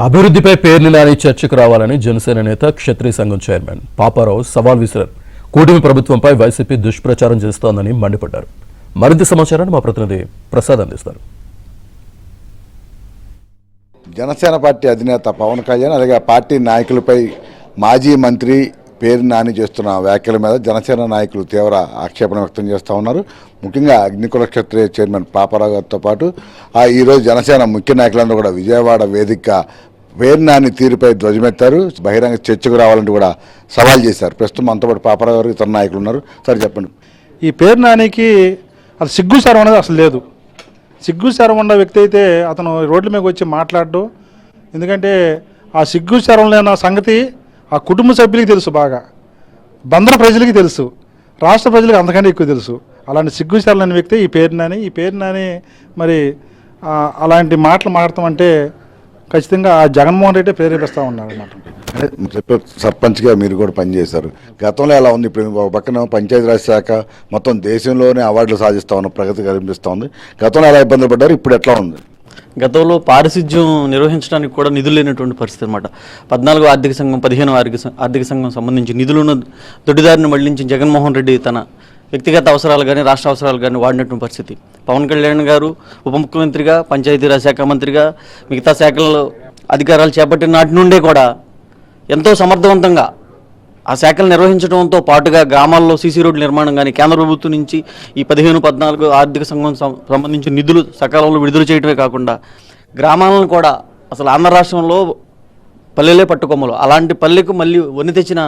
అభివృద్ధిపై పేర్లు నాని చర్చకు రావాలని జనసేన నేత క్షత్రియ సంఘం చైర్మన్ పాపారావు సవాల్ విసిరారు. కూటమి ప్రభుత్వంపై వైసీపీ దుష్ప్రచారం చేస్తోందని మండిపడ్డారు. మరింత సమాచారాన్ని మా ప్రతినిధి ప్రసాద్ అందిస్తారు. జనసేన పార్టీ అధినేత పవన్ కళ్యాణ్ అలాగే పార్టీ నాయకులపై మాజీ మంత్రి పేరు నాని చేస్తున్న వ్యాఖ్యల మీద జనసేన నాయకులు తీవ్ర ఆక్షేపణ వ్యక్తం చేస్తూ ఉన్నారు. ముఖ్యంగా అగ్నికుల క్షత్రియ చైర్మన్ పాపారావు గారితో పాటు ఈరోజు జనసేన ముఖ్య నాయకులందరూ కూడా విజయవాడ వేదిక పేరు నాని తీరుపై ధ్వజమెత్తారు. బహిరంగ చర్చకు రావాలంటూ కూడా సవాల్ చేశారు. ప్రస్తుతం మనతో పాటు పాపారావు గారు ఇతర నాయకులు ఉన్నారు. సరే చెప్పండి. ఈ పేరు నానికి అది సిగ్గుసారం అనేది అసలు లేదు. సిగ్గుసారం ఉన్న వ్యక్తి అయితే అతను రోడ్ల మీద వచ్చి మాట్లాడడం, ఎందుకంటే ఆ సిగ్గుసారం లేని సంగతి ఆ కుటుంబ సభ్యులకి తెలుసు, బాగా బందర ప్రజలకి తెలుసు, రాష్ట్ర ప్రజలకు అంతకంటే ఎక్కువ తెలుసు. అలాంటి సిగ్గుసారం లేని వ్యక్తి ఈ పేరు నాని మరి అలాంటి మాటలు మాట్లాడతామంటే ఖచ్చితంగా ఆ జగన్మోహన్ రెడ్డి ప్రేరేపిస్తూ ఉన్నారు అన్నమాట. సర్పంచ్గా మీరు కూడా పనిచేశారు. గతంలో ఎలా ఉంది? ఇప్పుడు ఒక పక్కన పంచాయతీరాజ్ శాఖ మొత్తం దేశంలోనే అవార్డులు సాధిస్తూ ఉన్న ప్రగతి కనిపిస్తూ ఉంది. గతంలో ఎలా ఇబ్బందులు పడ్డారు, ఇప్పుడు ఎట్లా ఉంది? గతంలో పారిశుధ్యం నిర్వహించడానికి కూడా నిధులు లేనటువంటి పరిస్థితి అనమాట. 14 ఆర్థిక సంఘం 15 ఆర్థిక సంఘం సంబంధించి నిధులను దొడ్డిదారిని మళ్లించి జగన్మోహన్ రెడ్డి తన వ్యక్తిగత అవసరాలు కానీ రాష్ట్ర అవసరాలు కానీ వాడినటువంటి పరిస్థితి. పవన్ కళ్యాణ్ గారు ఉప ముఖ్యమంత్రిగా, పంచాయతీరాజ్ శాఖ మంత్రిగా, మిగతా శాఖల్లో అధికారాలు చేపట్టిన నాటి నుండే కూడా ఎంతో సమర్థవంతంగా ఆ శాఖలు నిర్వహించడంతో పాటుగా గ్రామాల్లో సీసీ రోడ్ల నిర్మాణం కానీ కేంద్ర ప్రభుత్వం నుంచి ఈ 15-14 ఆర్థిక సంఘం సంబంధించిన నిధులు సకాలంలో విడుదల చేయడమే కాకుండా గ్రామాలను కూడా అసలు ఆంధ్ర రాష్ట్రంలో పల్లెలే పట్టుకొమ్మలు, అలాంటి పల్లెకు మళ్ళీ వన్ని తెచ్చిన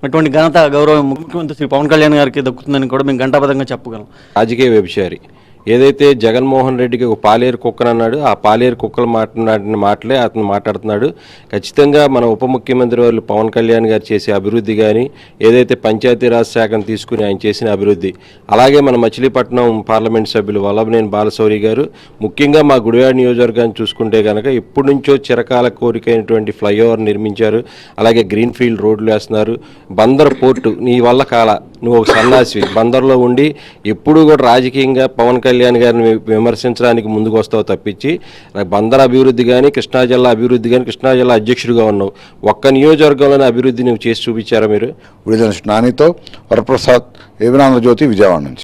అటువంటి ఘనత గౌరవం ముఖ్యమంత్రి శ్రీ పవన్ కళ్యాణ్ గారికి దక్కుతుందని కూడా మేము ఘంటాపథంగా చెప్పగలం. రాజకీయ వ్యభిచారి ఏదైతే జగన్మోహన్ రెడ్డికి ఒక పాలేరు కుక్కనన్నాడు, ఆ పాలేరు కుక్కలు మాట్లాడిన మాటలే అతను మాట్లాడుతున్నాడు. ఖచ్చితంగా మన ఉప ముఖ్యమంత్రి వాళ్ళు పవన్ కళ్యాణ్ గారు చేసే అభివృద్ధి కానీ, ఏదైతే పంచాయతీరాజ్ శాఖను తీసుకుని ఆయన చేసిన అభివృద్ధి, అలాగే మన మచిలీపట్నం పార్లమెంట్ సభ్యులు వల్లభనేని బాలశౌరి గారు ముఖ్యంగా మా గుడివాడ నియోజకవర్గాన్ని చూసుకుంటే కనుక ఎప్పటి నుంచో చిరకాల కోరికైనటువంటి ఫ్లైఓవర్ నిర్మించారు. అలాగే గ్రీన్ ఫీల్డ్ రోడ్లు వేస్తున్నారు. బందర్ పోర్టు నీ వల్ల కాల, నువ్వు ఒక సన్నాసివి, బందర్లో ఉండి ఎప్పుడూ కూడా రాజకీయంగా పవన్ కళ్యాణ్ గారిని విమర్శించడానికి ముందుకు వస్తావు తప్పించి బందర్ అభివృద్ధి కానీ, కృష్ణా జిల్లా అభివృద్ధి కానీ, కృష్ణా జిల్లా అధ్యక్షుడిగా ఉన్నావు. ఒక్క నియోజకవర్గంలోనే అభివృద్ధి నువ్వు చేసి చూపించారా మీరు? నానితో వరప్రసాద్, ఏవినాంధ్రజ్యోతి, విజయవాడ నుంచి.